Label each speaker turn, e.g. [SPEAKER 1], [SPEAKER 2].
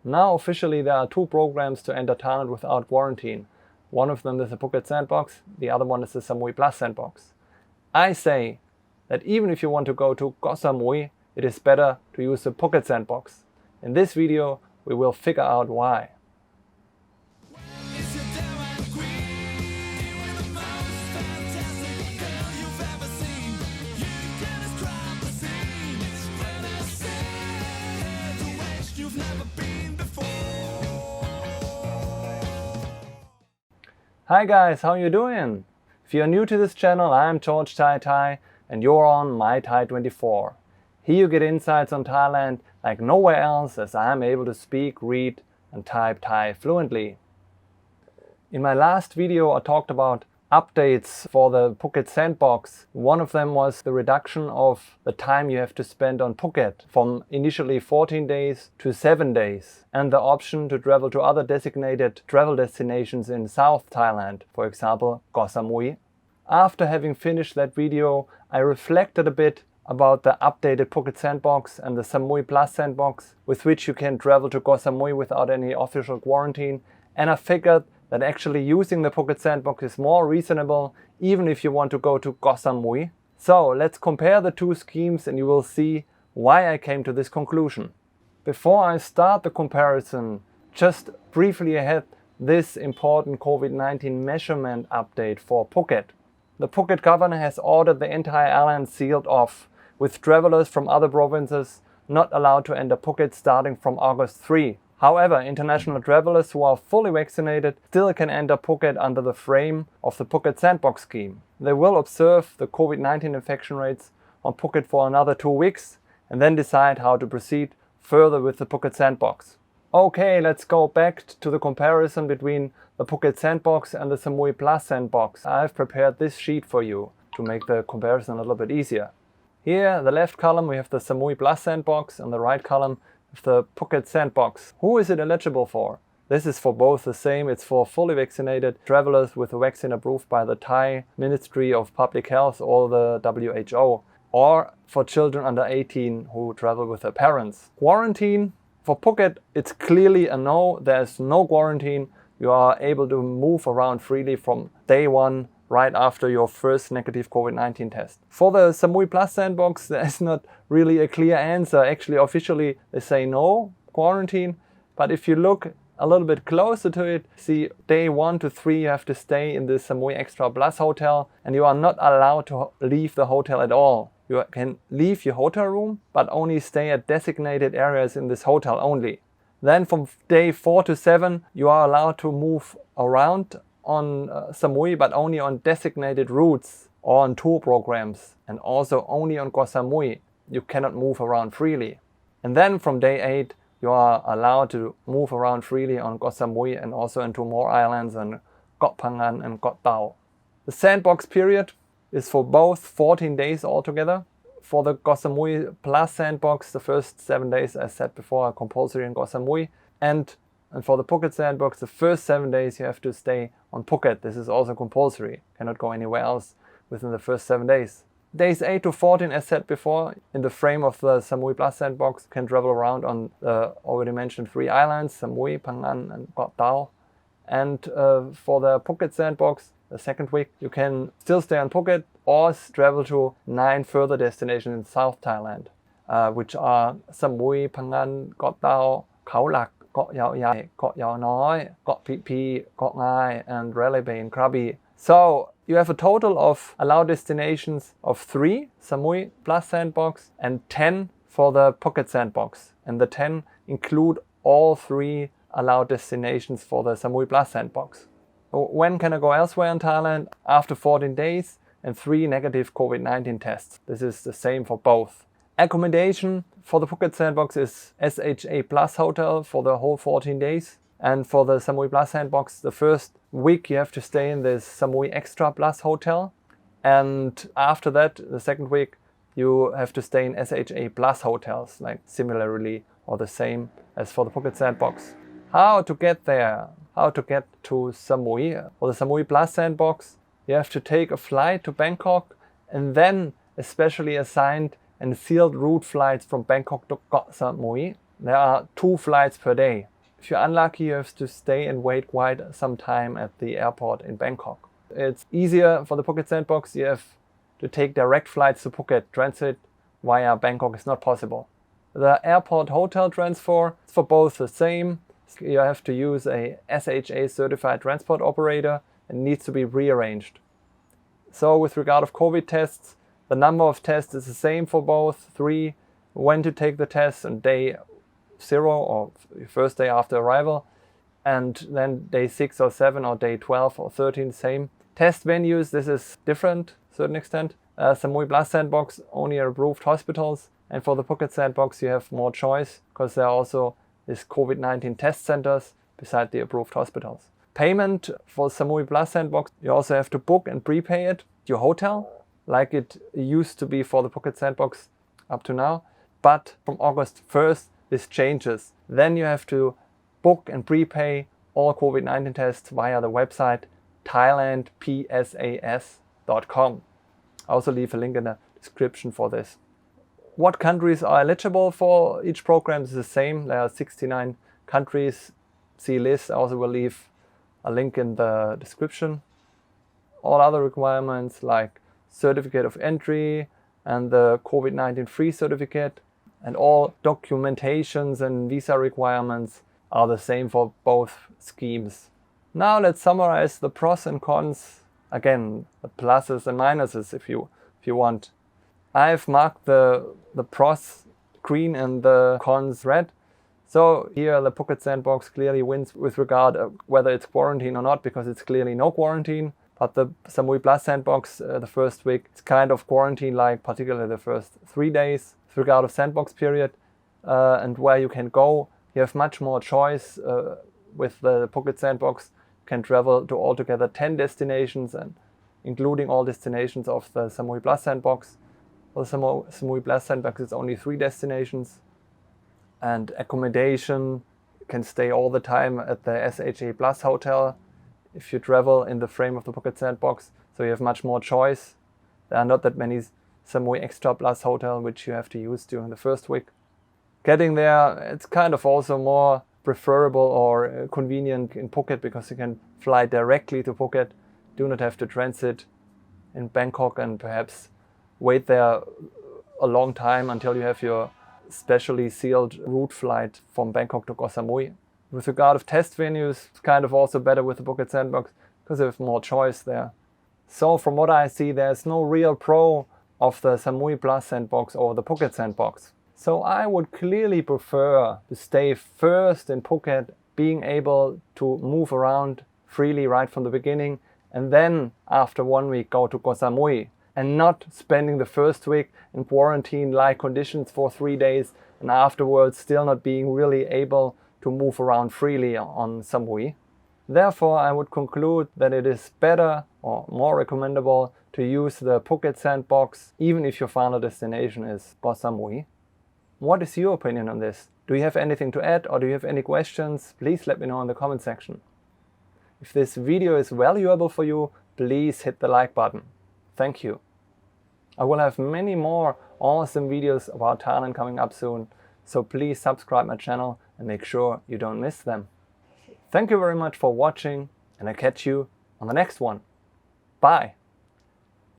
[SPEAKER 1] Now officially there are 2 programs to enter Thailand without quarantine. One of them is the Phuket Sandbox, the other one is the Samui Plus Sandbox. I say that even if you want to go to KOH SAMUI, it is better to use the Phuket Sandbox. In this video we will figure out why. Hi guys, how you doing? If you're new to this channel, I'm George Thai and you're on My Thai 24. Here you get insights on Thailand like nowhere else, as I'm able to speak, read and type Thai fluently. In my last video I talked about updates for the Phuket Sandbox. One of them was the reduction of the time you have to spend on Phuket from initially 14 days to 7 days, and the option to travel to other designated travel destinations in South Thailand, for example KOH SAMUI. After having finished that video, I reflected a bit about the updated Phuket Sandbox and the Samui Plus Sandbox, with which you can travel to KOH SAMUI without any official quarantine, and I figured that actually using the Phuket Sandbox is more reasonable even if you want to go to KOH SAMUI. So let's compare the 2 schemes and you will see why I came to this conclusion. Before I start the comparison, just briefly ahead, this important COVID-19 measurement update for Phuket. The Phuket governor has ordered the entire island sealed off, with travelers from other provinces not allowed to enter Phuket starting from August 3. However, international travelers who are fully vaccinated still can enter Phuket under the frame of the Phuket Sandbox scheme. They will observe the COVID-19 infection rates on Phuket for another 2 weeks and then decide how to proceed further with the Phuket Sandbox. Okay, let's go back to the comparison between the Phuket Sandbox and the Samui Plus Sandbox. I've prepared this sheet for you to make the comparison a little bit easier. Here, the left column, we have the Samui Plus Sandbox, and the right column, the Phuket Sandbox. Who is it eligible for? This is for both the same. It's for fully vaccinated travelers with a vaccine approved by the Thai Ministry of Public Health or the WHO, or for children under 18 who travel with their parents. Quarantine. For Phuket, it's clearly a no. There's no quarantine. You are able to move around freely from day 1 right after your first negative COVID-19 test. For the Samui Plus Sandbox, there's not really a clear answer. Actually, officially, they say no quarantine. But if you look a little bit closer to it, see day 1 to 3 you have to stay in the Samui Extra Plus Hotel and you are not allowed to leave the hotel at all. You can leave your hotel room, but only stay at designated areas in this hotel only. Then from day 4 to 7, you are allowed to move around on Samui, but only on designated routes or on tour programs, and also only on KOH SAMUI. You cannot move around freely. And then from day 8, you are allowed to move around freely on KOH SAMUI and also into more islands on Koh Phangan and Koh Tao. The sandbox period is for both 14 days altogether. For the KOH SAMUI Plus Sandbox, the first 7 days, as said before, are compulsory in KOH SAMUI. And for the Phuket Sandbox, the first 7 days you have to stay on Phuket. This is also compulsory. Cannot go anywhere else within the first 7 days. Days 8 to 14, as said before, in the frame of the Samui Plus Sandbox, can travel around on the already mentioned 3 islands, Samui, Phangan and Koh Tao. And for the Phuket Sandbox, the second week, you can still stay on Phuket or travel to 9 further destinations in South Thailand, which are Samui, Phangan, Koh Tao, Khao Lak, Koh Yao Yai, Koh Yao Noi, Koh Phi Phi, Koh Ngai and Railay Bay in Krabi. So you have a total of allowed destinations of 3 Samui Plus Sandbox and 10 for the Phuket Sandbox. And the 10 include all 3 allowed destinations for the Samui Plus Sandbox. When can I go elsewhere in Thailand? After 14 days and 3 negative COVID-19 tests. This is the same for both. Accommodation for the Phuket Sandbox is SHA Plus Hotel for the whole 14 days. And for the Samui Plus Sandbox, the first week you have to stay in this Samui Extra Plus Hotel. And after that, the second week, you have to stay in SHA Plus hotels, like similarly or the same as for the Phuket Sandbox. How to get there? How to get to Samui? For the Samui Plus Sandbox, you have to take a flight to Bangkok and then especially assigned and sealed route flights from Bangkok to KOH SAMUI. There are 2 flights per day. If you're unlucky, you have to stay and wait quite some time at the airport in Bangkok. It's easier for the Phuket Sandbox. You have to take direct flights to Phuket. Transit via Bangkok is not possible. The airport hotel transfer is for both the same. You have to use a SHA certified transport operator and needs to be rearranged. So with regard of COVID tests, the number of tests is the same for both. 3, when to take the tests on day 0 or first day after arrival, and then day 6 or 7 or day 12 or 13, same. Test venues, this is different to a certain extent. Samui Plus Sandbox, only approved hospitals. And for the Phuket Sandbox, you have more choice because there are also these COVID-19 test centers beside the approved hospitals. Payment for Samui Plus Sandbox, you also have to book and prepay it, your hotel, like it used to be for the Phuket Sandbox up to now. But from August 1st, this changes. Then you have to book and prepay all COVID-19 tests via the website thailandpsas.com. I'll also leave a link in the description for this. What countries are eligible for each program is the same. There are 69 countries. See list. I also will leave a link in the description. All other requirements like certificate of entry and the COVID-19 free certificate and all documentations and visa requirements are the same for both schemes. Now let's summarize the pros and cons. Again, the pluses and minuses if you want. I've marked the pros green and the cons red. So here the Phuket Sandbox clearly wins with regard whether it's quarantine or not, because it's clearly no quarantine. But the Samui Plus Sandbox, the first week, it's kind of quarantine-like, particularly the first 3 days with regard of sandbox period. And where you can go, you have much more choice with the Phuket Sandbox. You can travel to altogether 10 destinations, and including all destinations of the Samui Plus Sandbox. For the Samui Plus Sandbox, it's only 3 destinations. And accommodation, you can stay all the time at the SHA Plus hotel if you travel in the frame of the Phuket Sandbox. So you have much more choice. There are not that many Samui Extra Plus hotel which you have to use during the first week. Getting there, it's kind of also more preferable or convenient in Phuket because you can fly directly to Phuket, do not have to transit in Bangkok and perhaps wait there a long time until you have your specially sealed route flight from Bangkok to Koh Samui. With regard of test venues, it's kind of also better with the Phuket Sandbox because you have more choice there. So from what I see, there's no real pro of the Samui Plus Sandbox or the Phuket Sandbox. So I would clearly prefer to stay first in Phuket, being able to move around freely right from the beginning, and then after 1 week go to Koh Samui, and not spending the first week in quarantine-like conditions for 3 days and afterwards still not being really able to move around freely on Samui. Therefore, I would conclude that it is better or more recommendable to use the Phuket Sandbox even if your final destination is Koh Samui. What is your opinion on this? Do you have anything to add or do you have any questions? Please let me know in the comment section. If this video is valuable for you, please hit the like button. Thank you. I will have many more awesome videos about Thailand coming up soon, so please subscribe my channel and make sure you don't miss them. Thank you very much for watching, and I'll catch you on the next one. Bye!